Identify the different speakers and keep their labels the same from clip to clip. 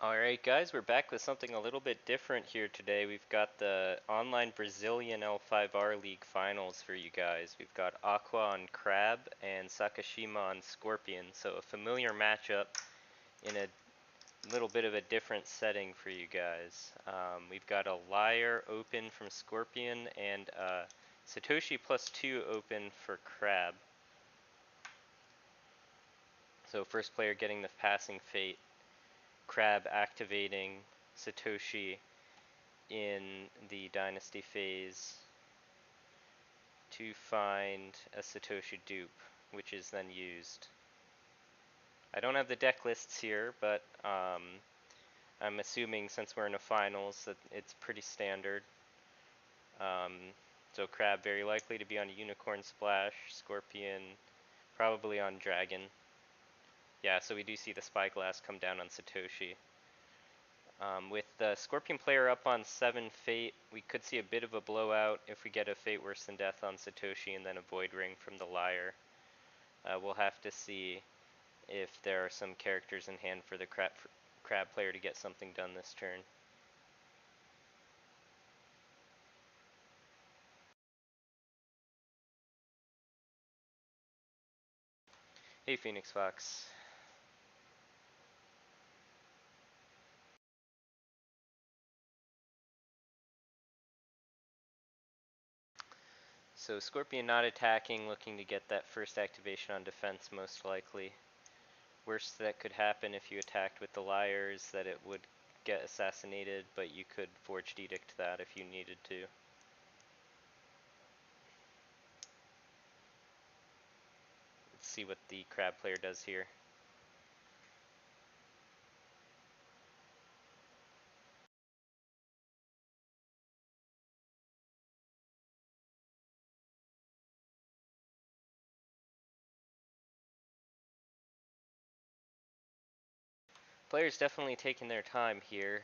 Speaker 1: Alright guys, we're back with something a little bit different here today. We've got the online Brazilian L5R League finals for you guys. We've got Aqua on Crab and Sakashima on Scorpion. So a familiar matchup in a little bit of a different setting for you guys. We've got a Liar open from Scorpion and Satoshi +2 open for Crab. So first player getting the passing fate. Crab activating Satoshi in the Dynasty phase to find a Satoshi dupe, which is then used. I don't have the deck lists here, but I'm assuming since we're in a finals that it's pretty standard. So Crab very likely to be on a Unicorn Splash, Scorpion probably on Dragon. Yeah, so we do see the Spyglass come down on Satoshi. With the Scorpion player up on 7 Fate, we could see a bit of a blowout if we get a Fate Worse Than Death on Satoshi and then a Void Ring from the Liar. We'll have to see if there are some characters in hand for the crab player to get something done this turn. Hey Phoenix Fox. So Scorpion not attacking, looking to get that first activation on defense most likely. Worst that could happen if you attacked with the Liar is that it would get assassinated, but you could Forged Edict that if you needed to. Let's see what the crab player does here. Players definitely taking their time here.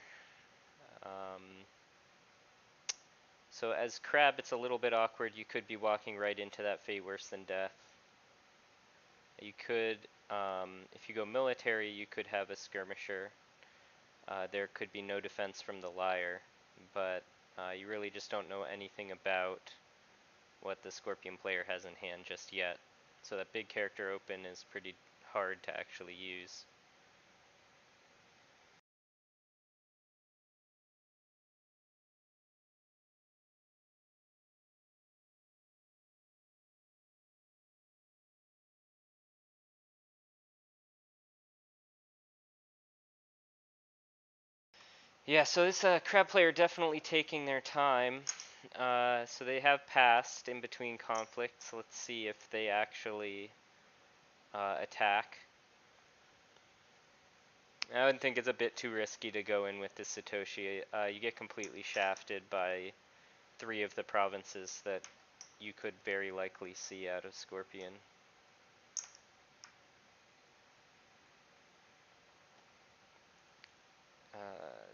Speaker 1: So as Crab, it's a little bit awkward. You could be walking right into that Fate Worse Than Death. You could, if you go military, you could have a Skirmisher. There could be no defense from the Liar, but you really just don't know anything about what the Scorpion player has in hand just yet. So that big character open is pretty hard to actually use. Yeah, so this crab player definitely taking their time. So they have passed in between conflicts. Let's see if they actually attack. I would think it's a bit too risky to go in with this Satoshi. You get completely shafted by 3 of the provinces that you could very likely see out of Scorpion.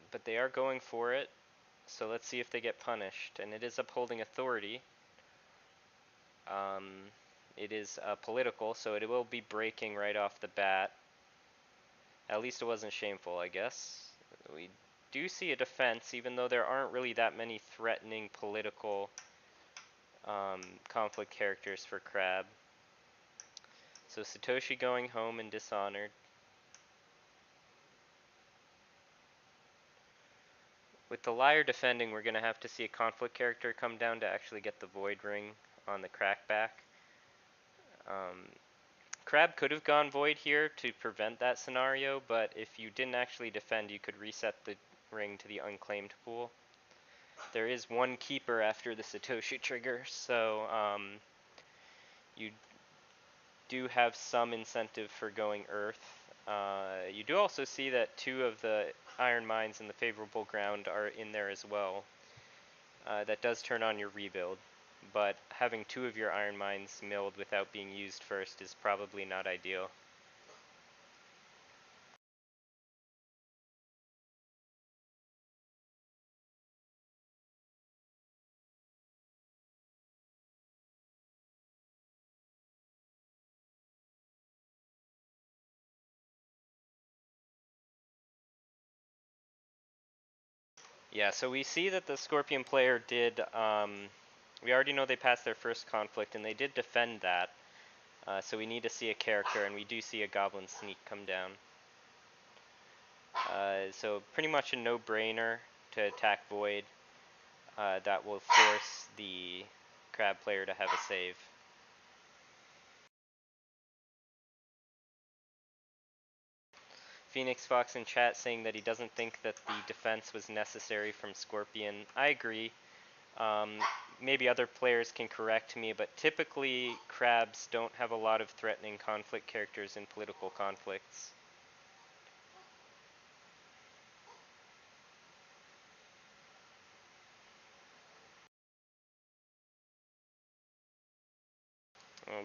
Speaker 1: But they are going for it, so let's see if they get punished. And it is upholding authority. It is political, so it will be breaking right off the bat. At least it wasn't shameful, I guess. We do see a defense, even though there aren't really that many threatening political conflict characters for Crab. So Satoshi going home and Dishonored. With the Liar defending, we're going to have to see a conflict character come down to actually get the Void Ring on the crackback. Crab could have gone Void here to prevent that scenario, but if you didn't actually defend, you could reset the ring to the unclaimed pool. There is one keeper after the Satoshi trigger, so you do have some incentive for going Earth. You do also see that 2 of the Iron Mines in the favorable ground are in there as well. That does turn on your rebuild, but having 2 of your Iron Mines milled without being used first is probably not ideal. Yeah, so we see that the Scorpion player did, we already know they passed their first conflict, and they did defend that. So we need to see a character, and we do see a Goblin Sneak come down. So pretty much a no-brainer to attack Void. That will force the Crab player to have a save. Phoenix Fox in chat saying that he doesn't think that the defense was necessary from Scorpion. I agree. Maybe other players can correct me, but typically Crabs don't have a lot of threatening conflict characters in political conflicts.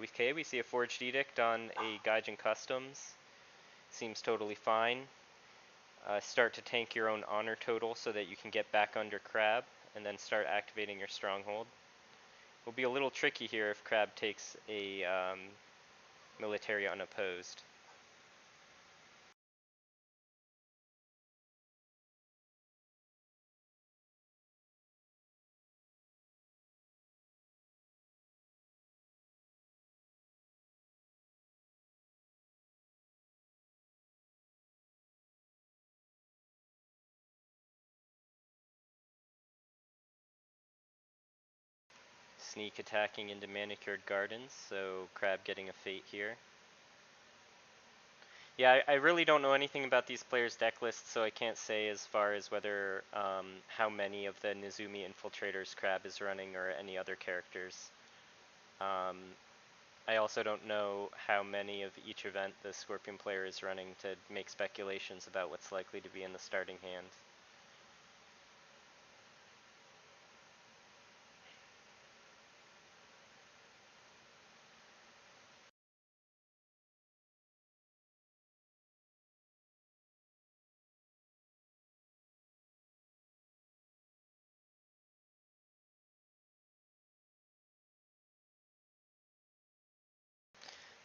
Speaker 1: Okay, we see a Forged Edict on a Gaijin Customs. Seems totally fine. Start to tank your own honor total so that you can get back under Crab, and then start activating your stronghold. Will be a little tricky here if Crab takes a military unopposed. Sneak attacking into Manicured Gardens, so Crab getting a fate here. Yeah, I really don't know anything about these players' deck lists, so I can't say as far as whether how many of the Nezumi Infiltrators Crab is running or any other characters. I also don't know how many of each event the Scorpion player is running to make speculations about what's likely to be in the starting hand.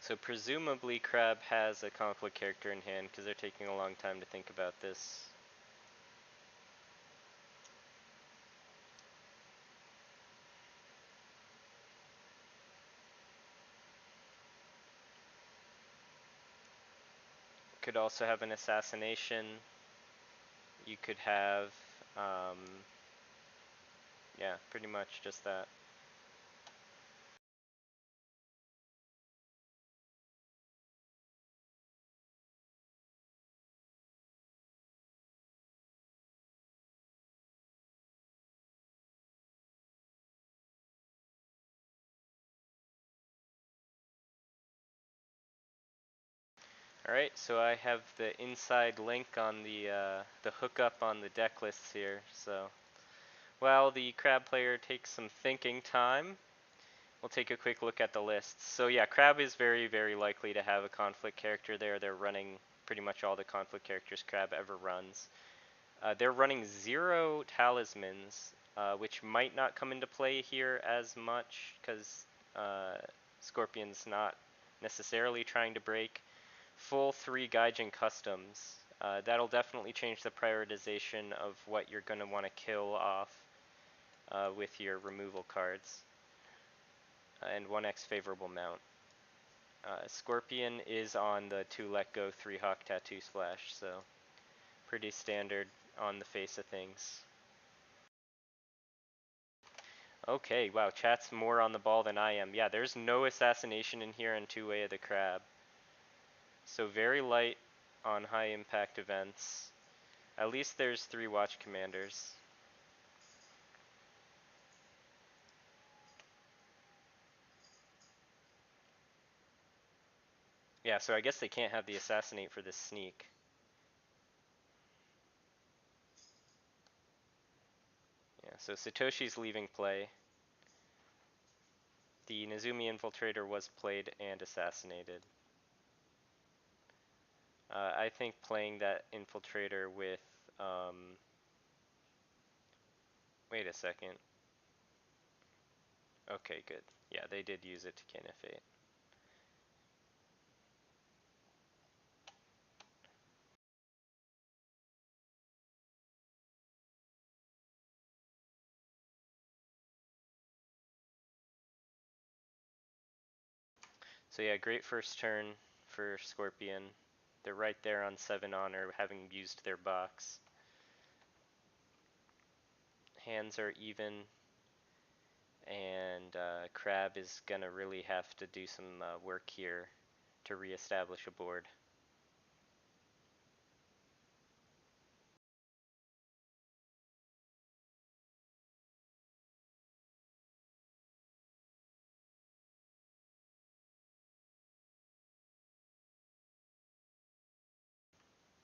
Speaker 1: So presumably Crab has a conflict character in hand because they're taking a long time to think about this. Could also have an assassination. You could have, yeah, pretty much just that. Alright, so I have the inside link on the hookup on the deck lists here, so while the Crab player takes some thinking time, we'll take a quick look at the lists. So yeah, Crab is very, very likely to have a conflict character there. They're running pretty much all the conflict characters Crab ever runs. They're running 0 talismans, which might not come into play here as much, because Scorpion's not necessarily trying to break. Full 3 Gaijin Customs. That'll definitely change the prioritization of what you're going to want to kill off with your removal cards. And 1x favorable mount. Scorpion is on the 2 let go 3 Hawk Tattoo Splash, so pretty standard on the face of things. Okay, wow, chat's more on the ball than I am. Yeah, there's no assassination in here in Two-Way of the Crab. So very light on high impact events. At least there's 3 watch commanders. Yeah, so I guess they can't have the assassinate for this sneak. Yeah, so Satoshi's leaving play. The Nezumi Infiltrator was played and assassinated. I think playing that Infiltrator with, wait a second. Okay, good. Yeah, they did use it to Kinefate. So yeah, great first turn for Scorpion. They're right there on 7 honor, having used their box. Hands are even, and Crab is gonna really have to do some work here to reestablish a board.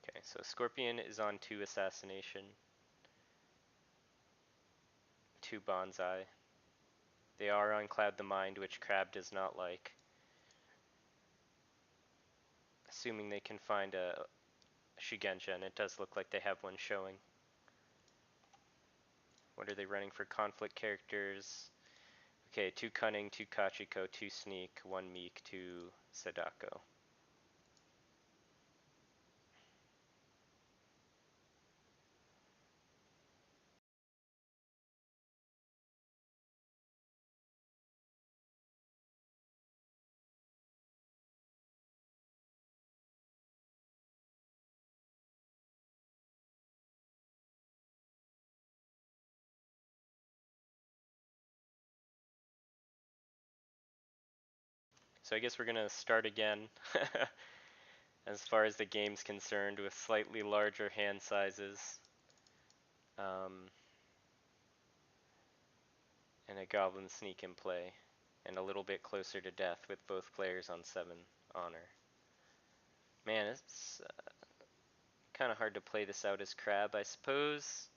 Speaker 1: Okay, so Scorpion is on 2 Assassination, 2 Bonsai. They are on Cloud the Mind, which Crab does not like. Assuming they can find a Shigenja, and it does look like they have one showing. What are they running for conflict characters? Okay, 2 Cunning, 2 Kachiko, 2 Sneak, 1 Meek, 2 Sadako. So I guess we're gonna start again as far as the game's concerned with slightly larger hand sizes. And a Goblin Sneak in play. And a little bit closer to death with both players on 7 honor. Man, it's kind of hard to play this out as Crab. I suppose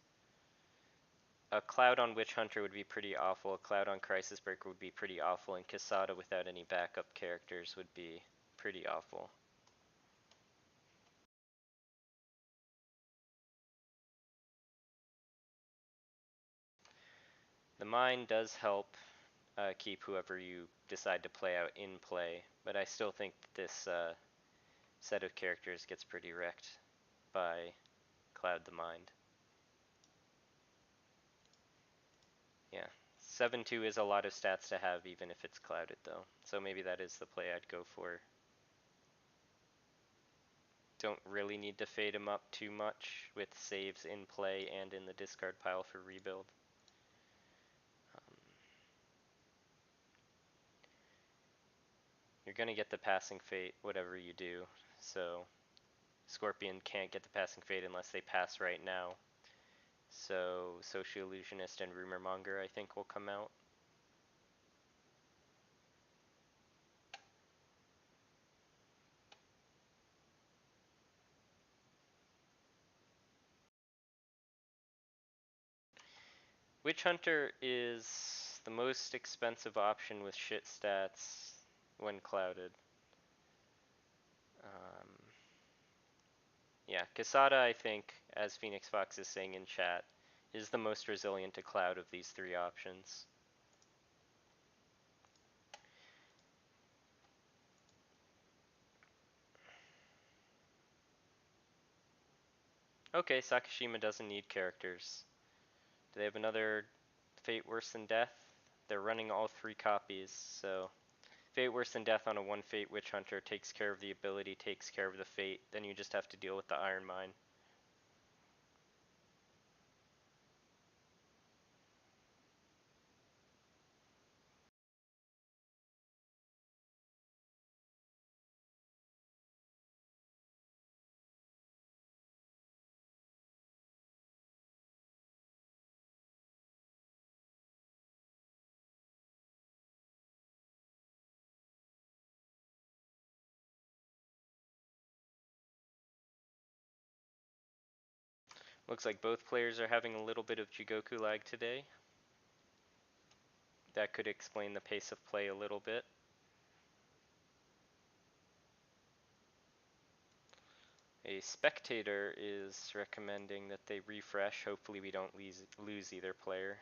Speaker 1: a Cloud on Witch Hunter would be pretty awful, a Cloud on Crisis Breaker would be pretty awful, and Kasada without any backup characters would be pretty awful. The Mind does help keep whoever you decide to play out in play, but I still think that this set of characters gets pretty wrecked by Cloud the Mind. Yeah, 7-2 is a lot of stats to have even if it's clouded though, so maybe that is the play I'd go for. Don't really need to fade him up too much with saves in play and in the discard pile for rebuild. You're gonna get the passing fate whatever you do, so Scorpion can't get the passing fate unless they pass right now. So Socio-Illusionist and Rumor Monger I think will come out. Witch Hunter is the most expensive option with shit stats when clouded. Yeah, Kasada, I think, as Phoenix Fox is saying in chat, is the most resilient to cloud of these 3 options. Okay, Sakashima doesn't need characters. Do they have another Fate Worse Than Death? They're running all 3 copies, so Fate Worse Than Death on a 1 Fate Witch Hunter takes care of the ability, takes care of the fate, then you just have to deal with the Iron Mine. Looks like both players are having a little bit of Jigoku lag today. That could explain the pace of play a little bit. A spectator is recommending that they refresh. Hopefully we don't lose either player.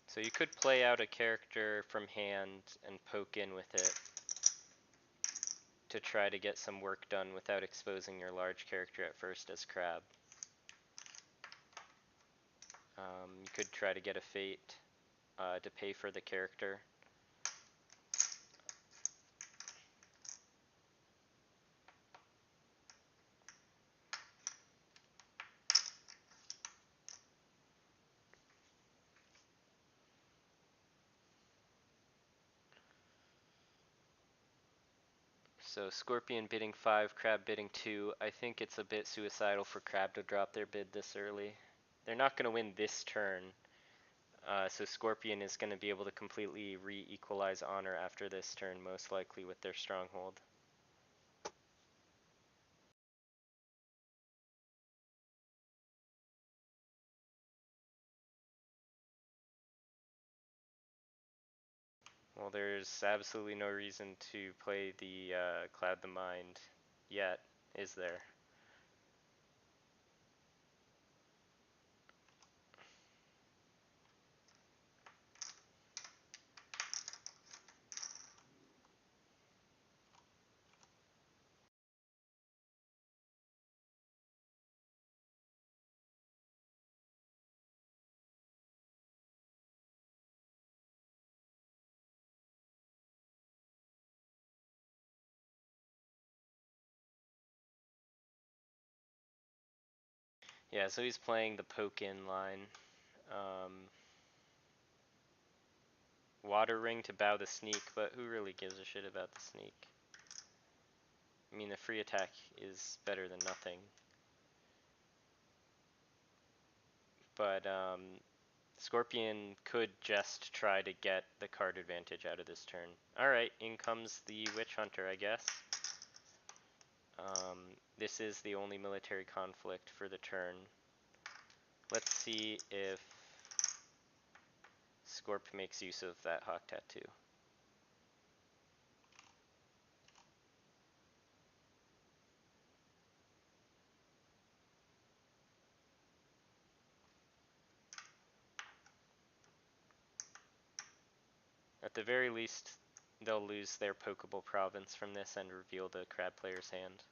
Speaker 1: So you could play out a character from hand and poke in with it to try to get some work done without exposing your large character at first as Crab. You could try to get a Fate to pay for the character. So Scorpion bidding 5, Crab bidding 2. I think it's a bit suicidal for Crab to drop their bid this early. They're not going to win this turn, so Scorpion is going to be able to completely re-equalize honor after this turn, most likely with their stronghold. Well, there's absolutely no reason to play the Cloud the Mind yet, is there? Yeah, so he's playing the poke-in line. Water Ring to bow the sneak, but who really gives a shit about the sneak? I mean, the free attack is better than nothing. But Scorpion could just try to get the card advantage out of this turn. Alright, in comes the Witch Hunter, I guess. This is the only military conflict for the turn. Let's see if Scorp makes use of that Hawk Tattoo. At the very least, they'll lose their Pokeball province from this and reveal the Crab player's hand.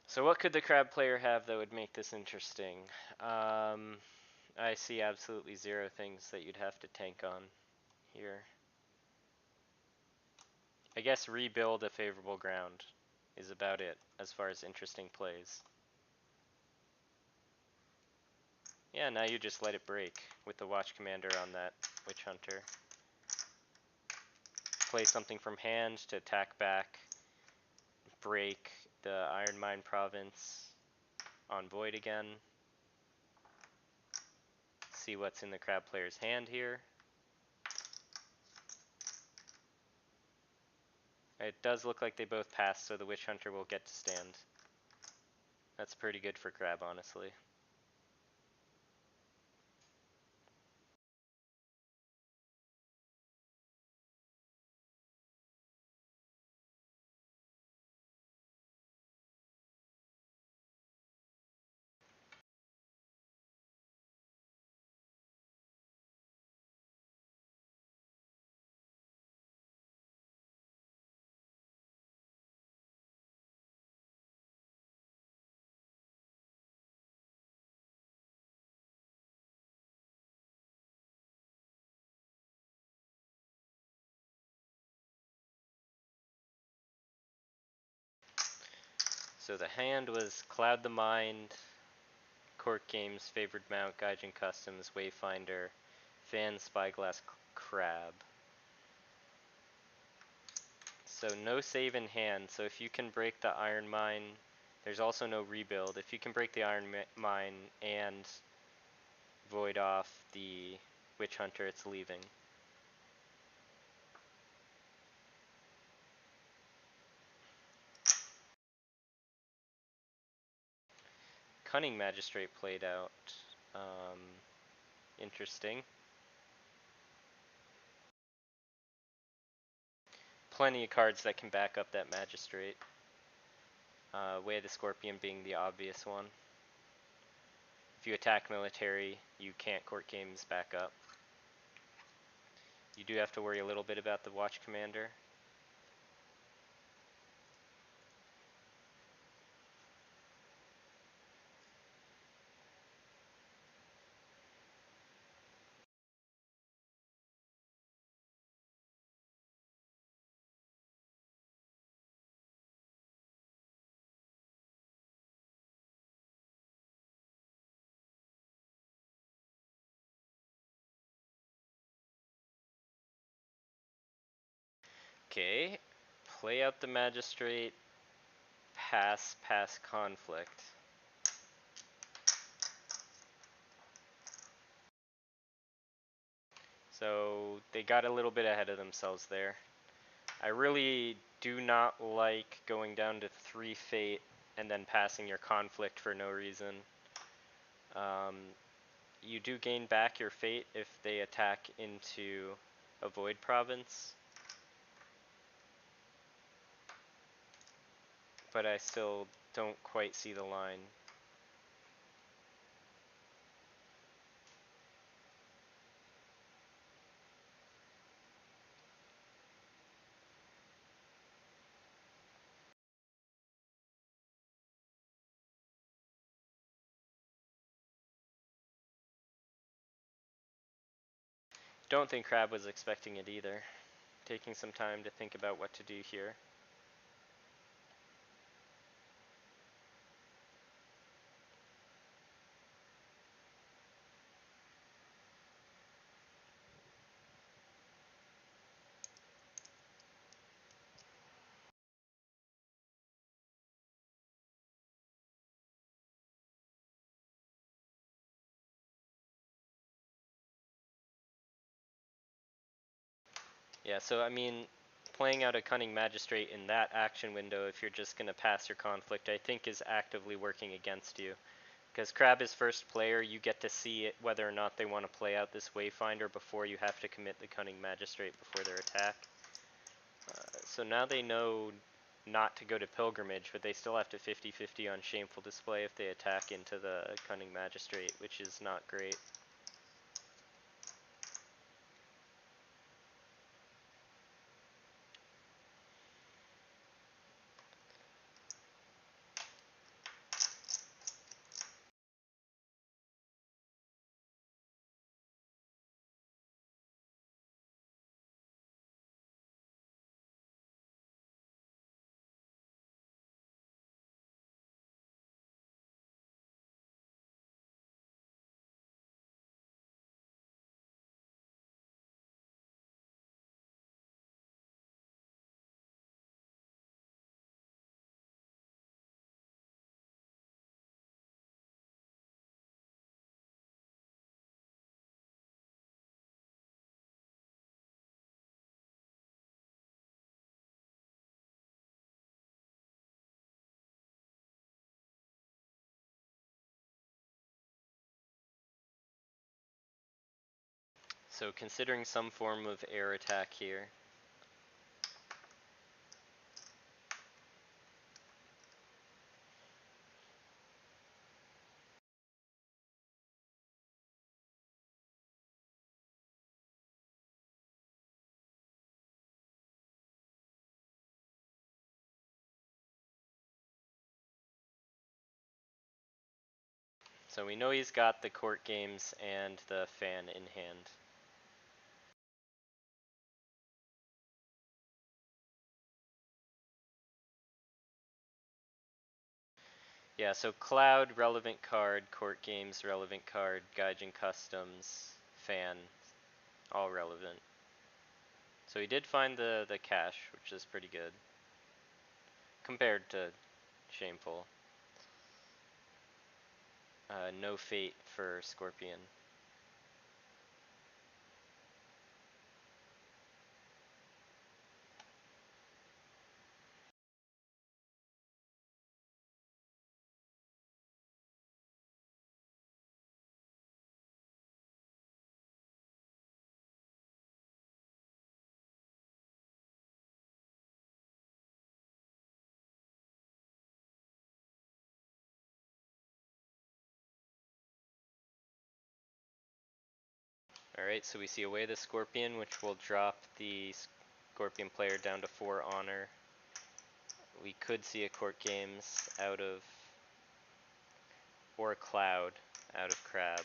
Speaker 1: So what could the Crab player have that would make this interesting? I see absolutely zero things that you'd have to tank on here. I guess rebuild a favorable ground is about it as far as interesting plays. Yeah, now you just let it break with the Watch Commander on that Witch Hunter. Play something from hand to attack back, break the Iron Mine province on Void again. See what's in the Crab player's hand here. It does look like they both passed, so the Witch Hunter will get to stand. That's pretty good for Crab, honestly. So the hand was Cloud the Mind, Court Games, Favored Mount, Gaijin Customs, Wayfinder, Fan, Spyglass, Crab. So no save in hand, so if you can break the Iron Mine, there's also no rebuild. If you can break the Iron Mine and void off the Witch Hunter, it's leaving. Cunning Magistrate played out. Interesting. plenty of cards that can back up that Magistrate. Way of the Scorpion being the obvious one. If you attack military, you can't court games back up. You do have to worry a little bit about the Watch Commander. Okay, play out the Magistrate, pass conflict. So they got a little bit ahead of themselves there. I really do not like going down to 3 fate and then passing your conflict for no reason. You do gain back your fate if they attack into a void province, but I still don't quite see the line. Don't think Crab was expecting it either. Taking some time to think about what to do here. Yeah, so I mean, playing out a Cunning Magistrate in that action window, if you're just going to pass your conflict, I think is actively working against you. Because Crab is first player, you get to see it, whether or not they want to play out this Wayfinder before you have to commit the Cunning Magistrate before their attack. So now they know not to go to Pilgrimage, but they still have to 50-50 on Shameful Display if they attack into the Cunning Magistrate, which is not great. So considering some form of air attack here. So we know he's got the court games and the fan in hand. Yeah, so Cloud, relevant card, court games, relevant card, Gaijin Customs, fan, all relevant. So he did find the cache, which is pretty good. Compared to Shameful. No fate for Scorpion. Alright, so we see away the Scorpion, which will drop the Scorpion player down to 4 honor. We could see a Court Games out of, or a Cloud out of Crab.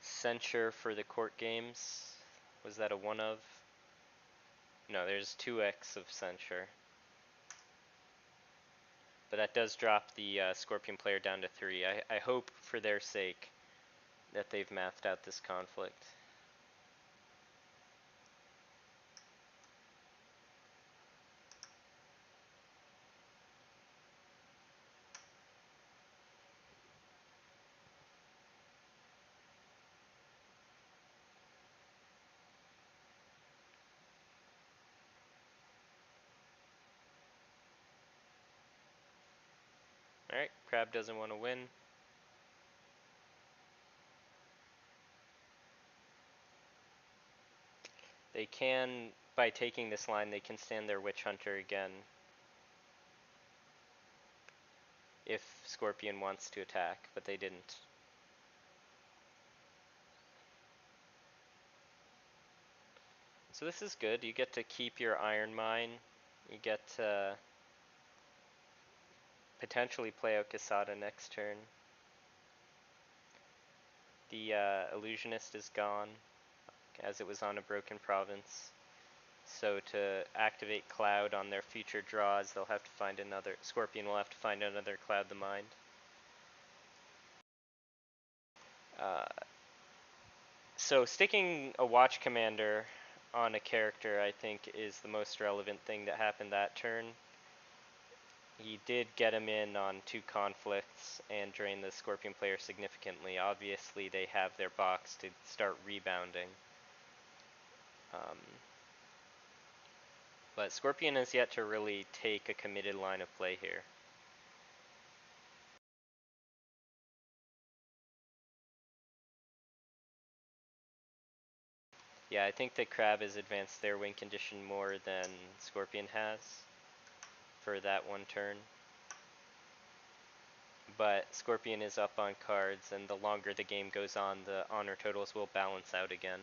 Speaker 1: Censure for the Court Games. Was that a 1 of? No, there's 2x of Censure. But that does drop the Scorpion player down to 3. I hope, for their sake, that they've mathed out this conflict. Alright, Crab doesn't want to win. They can, by taking this line, they can stand their Witch Hunter again if Scorpion wants to attack, but they didn't. So this is good. You get to keep your Iron Mine. You get to potentially play out Casada next turn. The Illusionist is gone, as it was on a Broken Province. So to activate Cloud on their future draws, they'll have to find another, Scorpion will have to find another Cloud the Mind. So sticking a Watch Commander on a character, I think, is the most relevant thing that happened that turn. He did get him in on 2 conflicts and drain the Scorpion player significantly. Obviously, they have their box to start rebounding. But Scorpion has yet to really take a committed line of play here. Yeah, I think that Crab has advanced their win condition more than Scorpion has for that one turn. But Scorpion is up on cards, and the longer the game goes on, the honor totals will balance out again.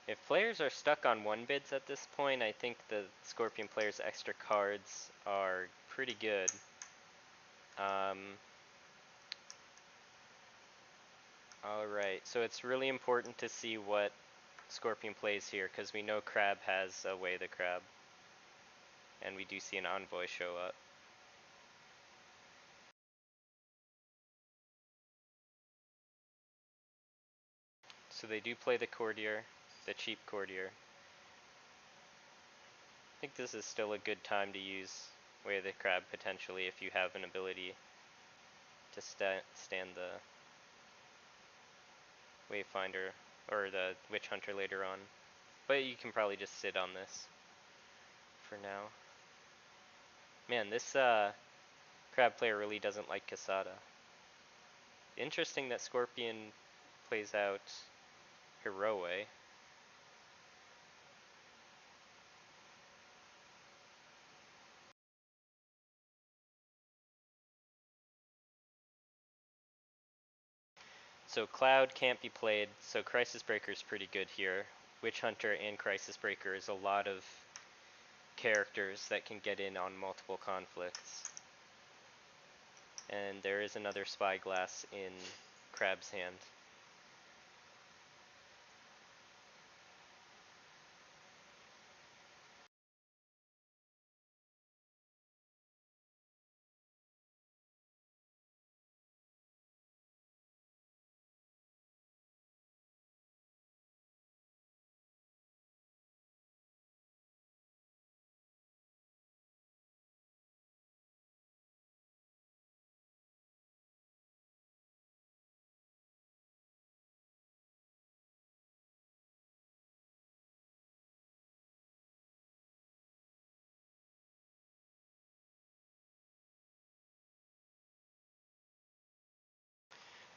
Speaker 1: If players are stuck on 1 bids at this point, I think the Scorpion player's extra cards are pretty good. Alright, so it's really important to see what Scorpion plays here, because we know Crab has Away the Crab. And we do see an Envoy show up. So they do play the Courtier, the cheap Courtier. I think this is still a good time to use Way of the Crab potentially if you have an ability to stand the Wayfinder or the Witch Hunter later on. But you can probably just sit on this for now. Man, this Crab player really doesn't like Casada. Interesting that Scorpion plays out Heroe. So Cloud can't be played, so Crisis Breaker is pretty good here. Witch Hunter and Crisis Breaker is a lot of characters that can get in on multiple conflicts. And there is another Spyglass in Crab's hand.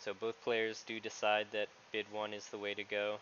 Speaker 1: so both players do decide that bid 1 is the way to go.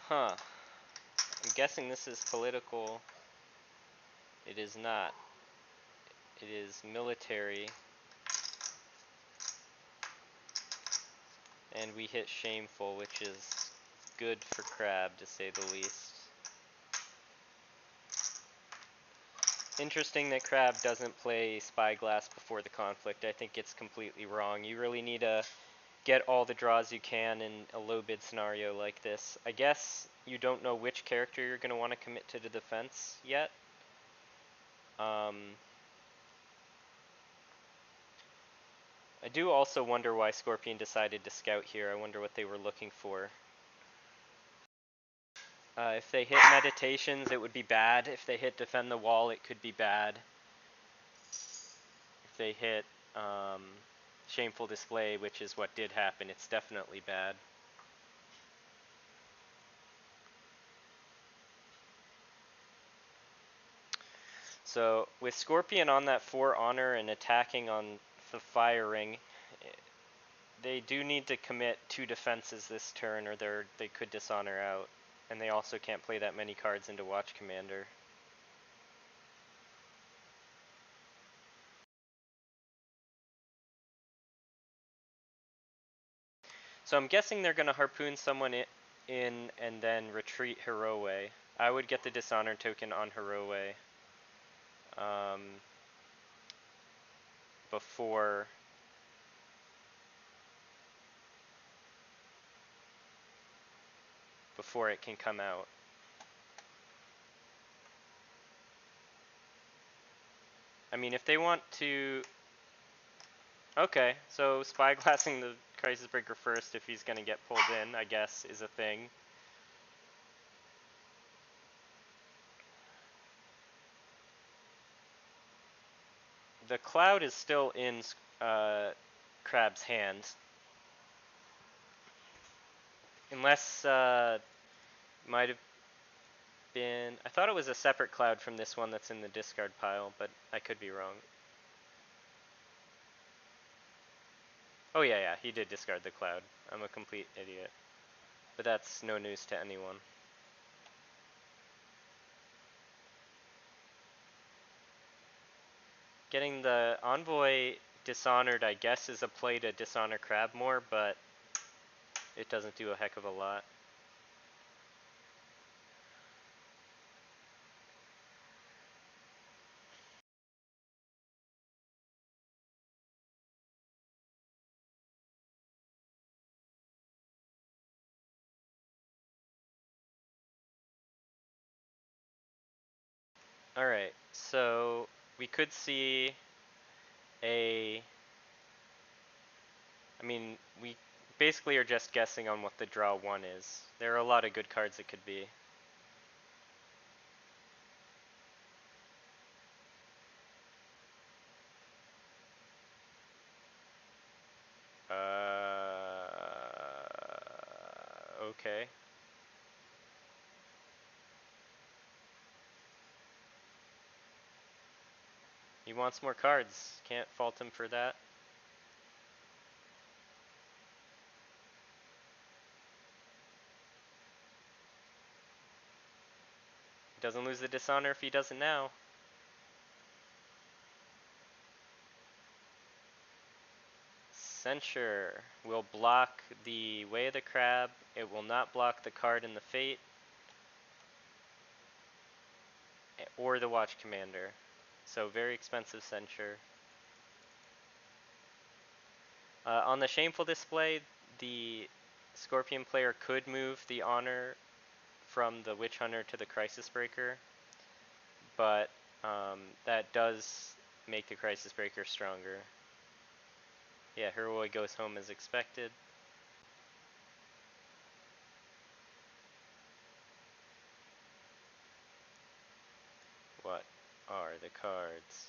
Speaker 1: I'm guessing this is political. It is not. It is military. And we hit shameful, which is good for Crab, to say the least. Interesting that Crab doesn't play Spyglass before the conflict. I think it's completely wrong. You really need to get all the draws you can in a low bid scenario like this. I guess you don't know which character you're going to want to commit to the defense yet. I do also wonder why Scorpion decided to scout here. I wonder what they were looking for. If they hit Meditations, it would be bad. If they hit Defend the Wall, it could be bad. If they hit Shameful Display, which is what did happen, it's definitely bad. So with Scorpion on that 4 honor and attacking on the Fire Ring, they do need to commit 2 defenses this turn, or they could dishonor out. And they also can't play that many cards into Watch Commander. So I'm guessing they're going to harpoon someone in and then retreat Hirowe. I would get the dishonor token on Hirowe before it can come out. I mean, if they want to... Okay, so Spyglassing the Crisis Breaker first if he's going to get pulled in, I guess, is a thing. The Cloud is still in Crab's hand. Unless, might have been... I thought it was a separate Cloud from this one that's in the discard pile, but I could be wrong. Oh yeah, he did discard the Cloud. I'm a complete idiot. But that's no news to anyone. Getting the Envoy dishonored, I guess, is a play to dishonor Crab more, but it doesn't do a heck of a lot. Alright, so we could see a... I mean, we basically are just guessing on what the draw 1 is. There are a lot of good cards it could be. Okay. He wants more cards. Can't fault him for that. He doesn't lose the dishonor if he doesn't now. Censure will block the Way of the Crab. It will not block the card in the Fate or the Watch Commander. So very expensive Censure. On the Shameful Display, the Scorpion player could move the honor from the Witch Hunter to the Crisis Breaker, but that does make the Crisis Breaker stronger. Yeah, Heroi goes home as expected. What are the cards?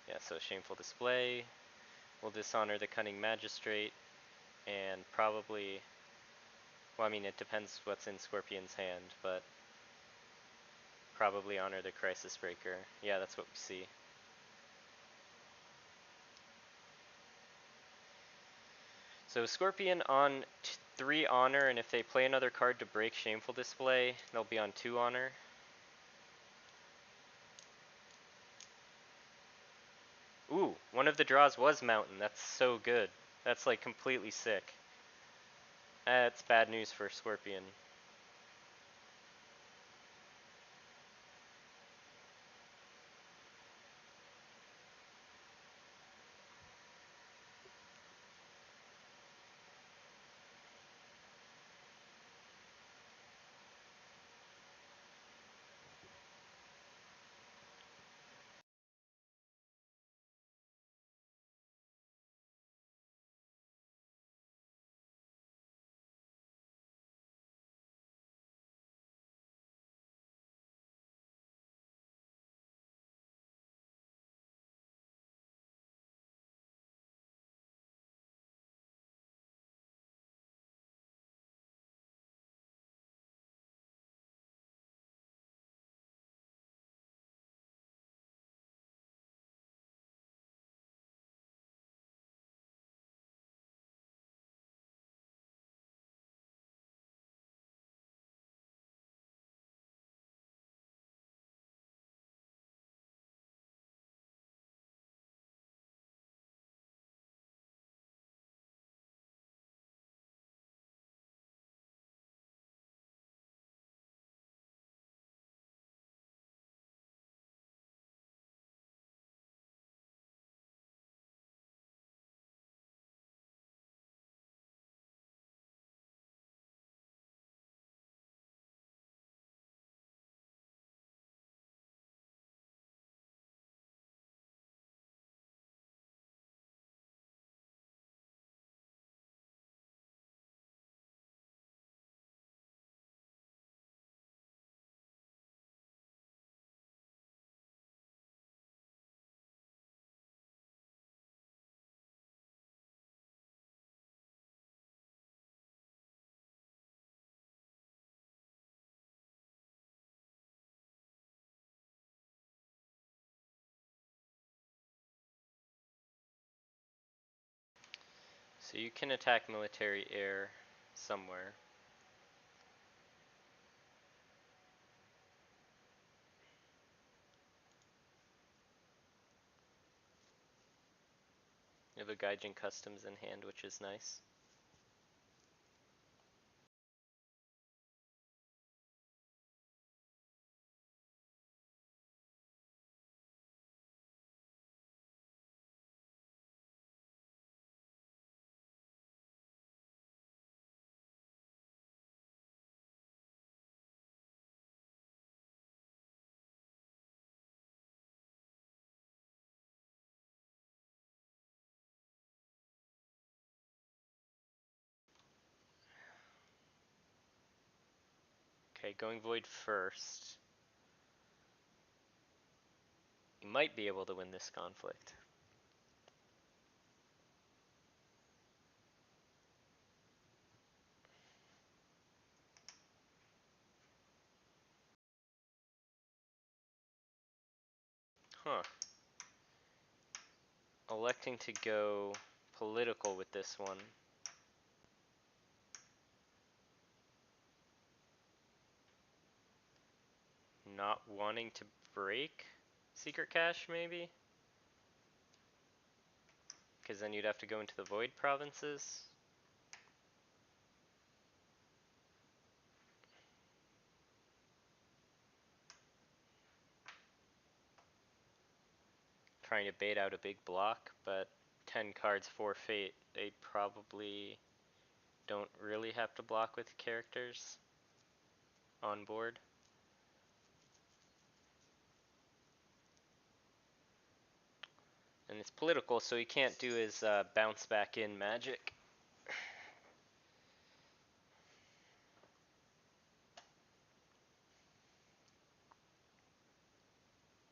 Speaker 1: Yeah, so Shameful Display will dishonor the Cunning Magistrate, and probably, well, I mean, it depends what's in Scorpion's hand, but probably honor the Crisis Breaker. Yeah, that's what we see. So Scorpion on 3 honor, and if they play another card to break Shameful Display, they'll be on 2 honor. Ooh, one of the draws was Mountain. That's so good. That's like completely sick. That's bad news for Scorpion. So you can attack military air somewhere. You have a Gaijin Customs in hand, which is nice. Okay, going Void first. You might be able to win this conflict. Huh. Electing to go political with this one. Not wanting to break secret cache, maybe? Because then you'd have to go into the void provinces. Trying to bait out a big block, but 10 cards for fate, they probably don't really have to block with characters on board. And it's political, so he can't do his bounce back in magic.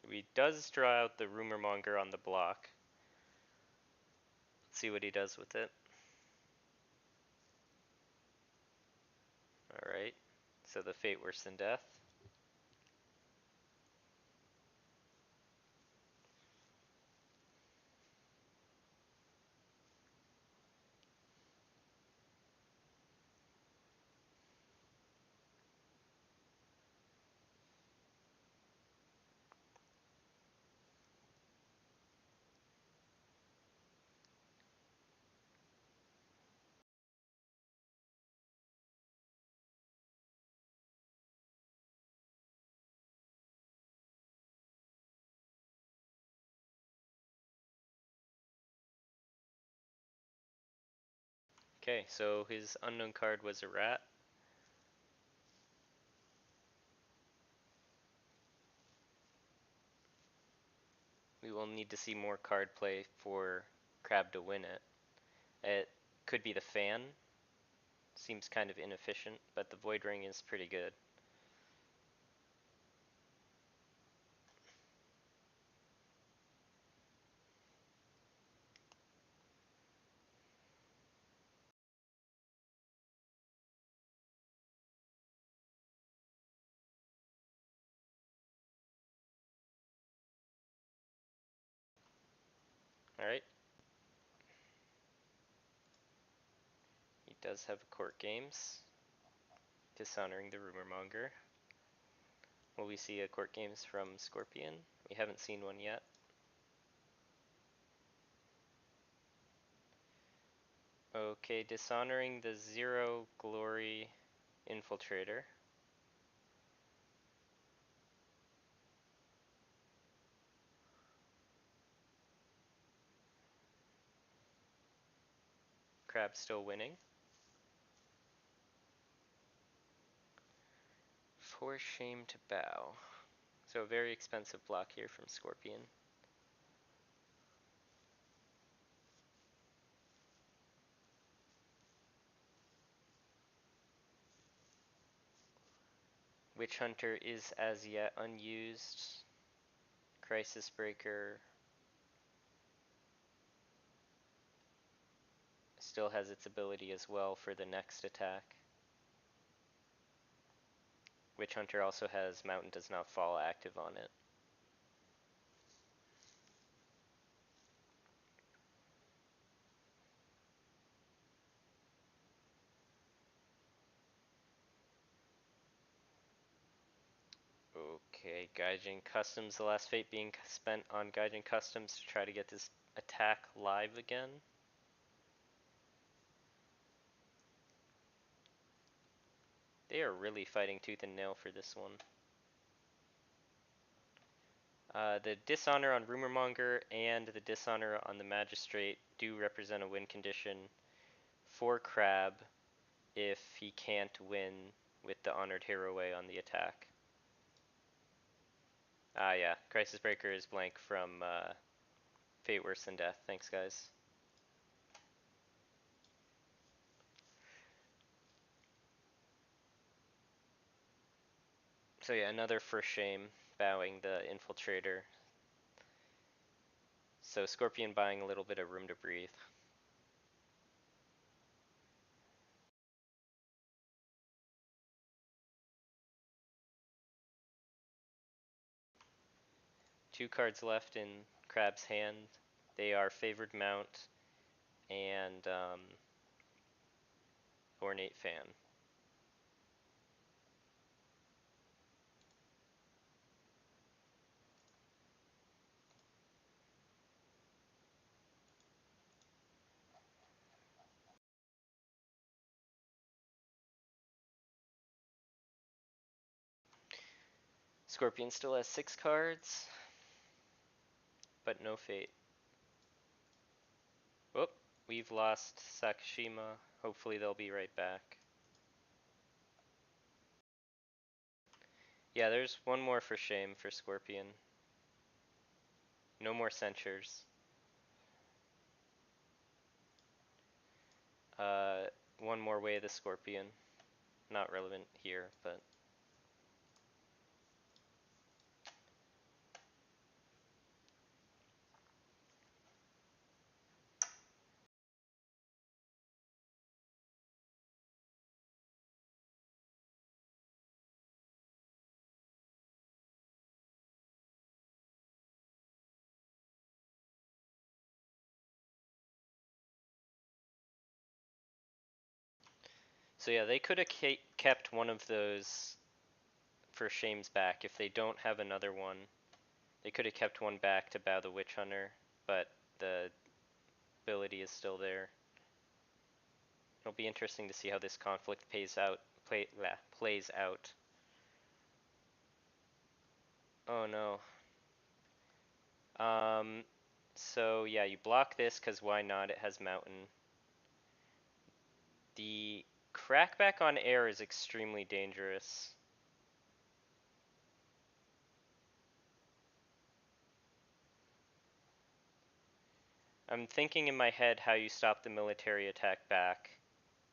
Speaker 1: He does draw out the rumor monger on the block. Let's see what he does with it. Alright, so the fate worse than death. Okay, so his unknown card was a rat. We will need to see more card play for Crab to win it. It could be the fan. Seems kind of inefficient, but the Void Ring is pretty good. Alright. He does have a court games. Dishonoring the rumor monger. Will we see a court games from Scorpion? We haven't seen one yet. Okay, dishonoring the 0 glory infiltrator. Crab still winning. For shame to bow. So a very expensive block here from Scorpion. Witch Hunter is as yet unused. Crisis Breaker still has its ability as well for the next attack. Witch Hunter also has Mountain Does Not Fall active on it. Okay, Gaijin Customs, the last fate being spent on Gaijin Customs to try to get this attack live again. They are really fighting tooth and nail for this one. The Dishonor on Rumormonger and the Dishonor on the Magistrate do represent a win condition for Crab if he can't win with the Honored Hero Way on the attack. Ah yeah, Crisis Breaker is blank from Fate Worse Than Death. Thanks guys. So yeah, another for shame, bowing the Infiltrator. So Scorpion buying a little bit of room to breathe. 2 cards left in Crab's hand. They are Favored Mount and Ornate Fan. Scorpion still has 6 cards, but no Fate. Whoop, we've lost Sakashima. Hopefully they'll be right back. Yeah, there's one more for shame for Scorpion. No more censures. Uh, one more Way of the Scorpion. Not relevant here, but... So yeah, they could have kept one of those for Shame's back. If they don't have another one, they could have kept one back to bow the Witch Hunter, but the ability is still there. It'll be interesting to see how this conflict plays out. Oh no. So yeah, you block this because why not? It has Mountain. The crackback on air is extremely dangerous. I'm thinking in my head how you stop the military attack back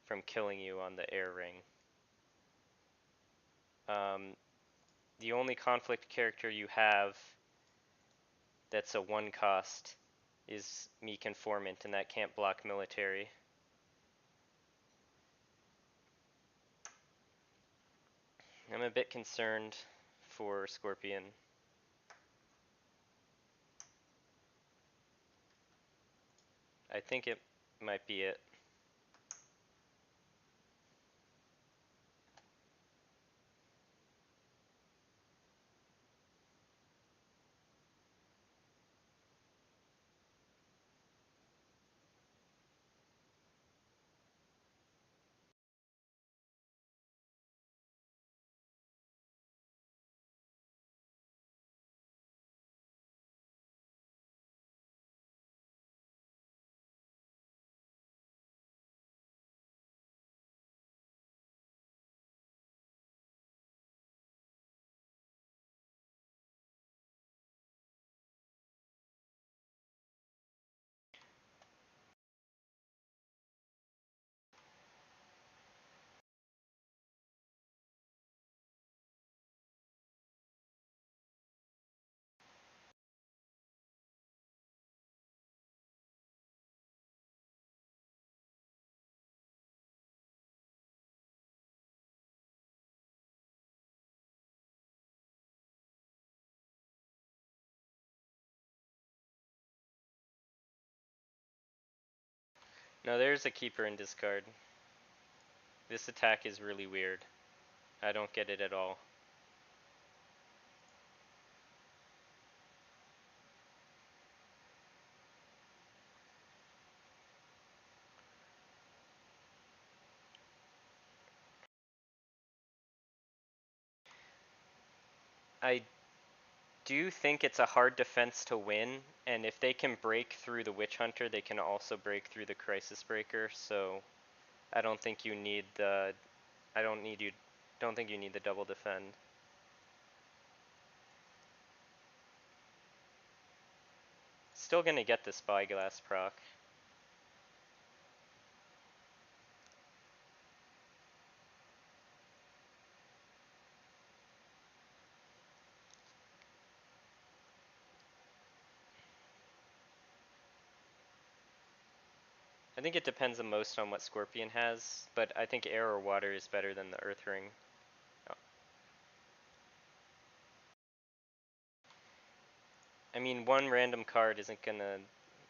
Speaker 1: from killing you on the air ring. The only conflict character you have that's a 1 cost is Meek Informant, and that can't block military. I'm a bit concerned for Scorpion. I think it might be it. No, there's a keeper in discard. This attack is really weird. I don't get it at all. I do think it's a hard defense to win, and if they can break through the Witch Hunter, they can also break through the Crisis Breaker, so I don't think you need the don't think you need the double defend. Still gonna get the Spyglass proc. I think it depends the most on what Scorpion has, but I think air or water is better than the Earth Ring. Oh. I mean, one random card isn't gonna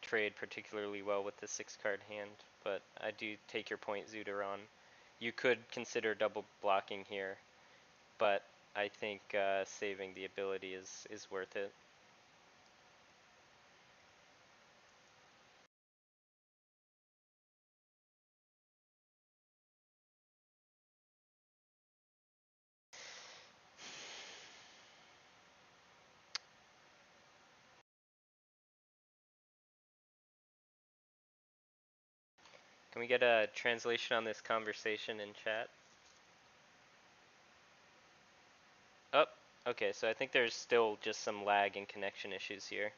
Speaker 1: trade particularly well with the 6-card hand, but I do take your point, Zuderon. You could consider double blocking here, but I think saving the ability is worth it. Can we get a translation on this conversation in chat? Oh, okay, so I think there's still just some lag and connection issues here.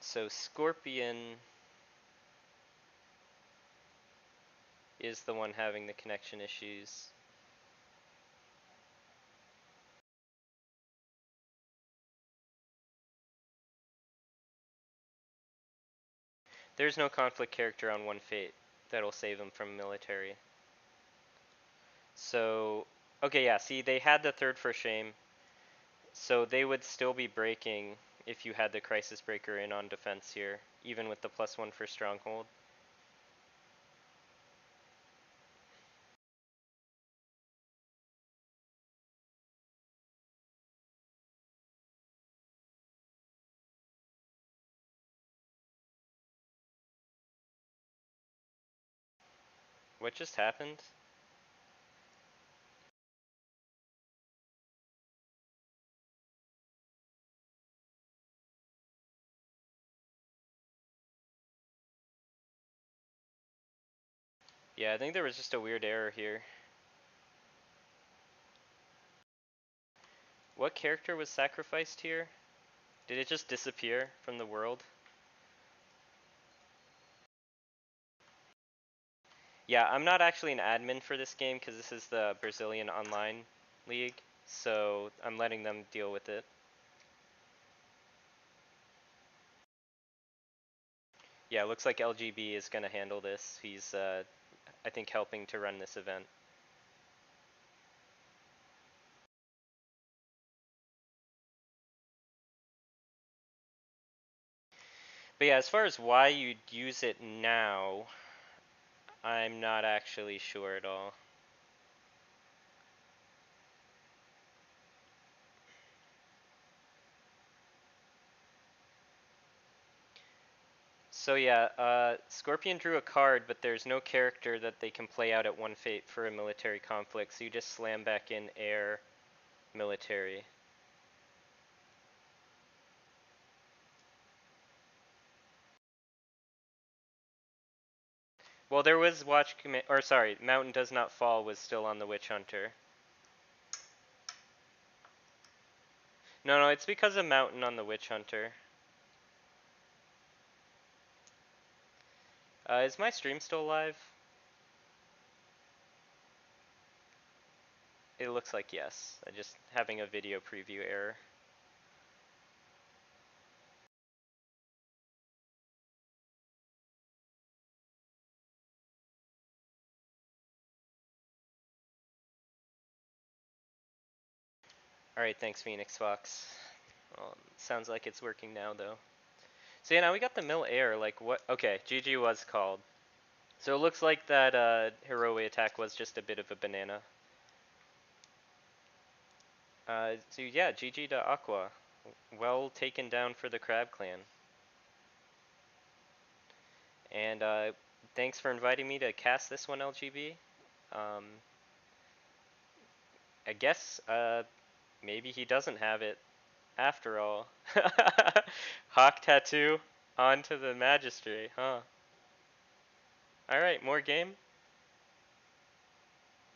Speaker 1: So Scorpion is the one having the connection issues. There's no conflict character on one fate that'll save him from military. So, okay, yeah, see, they had the third for shame, so they would still be breaking if you had the Crisis Breaker in on defense here, even with the +1 for Stronghold. What just happened? Yeah, I think there was just a weird error here. What character was sacrificed here? Did it just disappear from the world? Yeah, I'm not actually an admin for this game because this is the Brazilian online league, so I'm letting them deal with it. Yeah, looks like LGB is going to handle this. He's, I think, helping to run this event. But yeah, as far as why you'd use it now, I'm not actually sure at all. So yeah, Scorpion drew a card, but there's no character that they can play out at one fate for a military conflict, so you just slam back in air military. Well, there was Watch Command, or sorry, Mountain Does Not Fall was still on the Witch Hunter. No, it's because of Mountain on the Witch Hunter. Is my stream still live? It looks like yes. I'm just having a video preview error. Alright, thanks Phoenix Fox. Sounds like it's working now though. So yeah, now we got the mill air, like what? Okay, GG was called. So it looks like that Heroe attack was just a bit of a banana. So yeah, GG to Aqua. Well taken down for the Crab Clan. And thanks for inviting me to cast this one, LGB. Um, I guess maybe he doesn't have it after all. Hawk tattoo onto the Magistrate, huh? Alright, more game?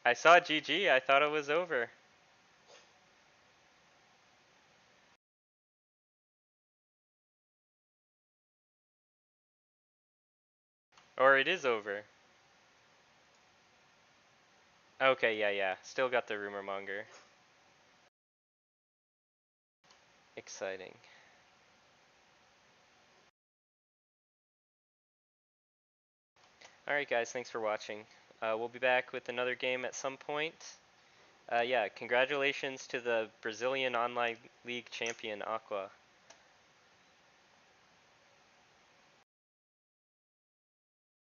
Speaker 1: I saw GG, I thought it was over. Or it is over. Okay, yeah. Still got the rumor monger. Exciting. Alright guys, thanks for watching. We'll be back with another game at some point. Yeah, congratulations to the Brazilian online league champion Aqua.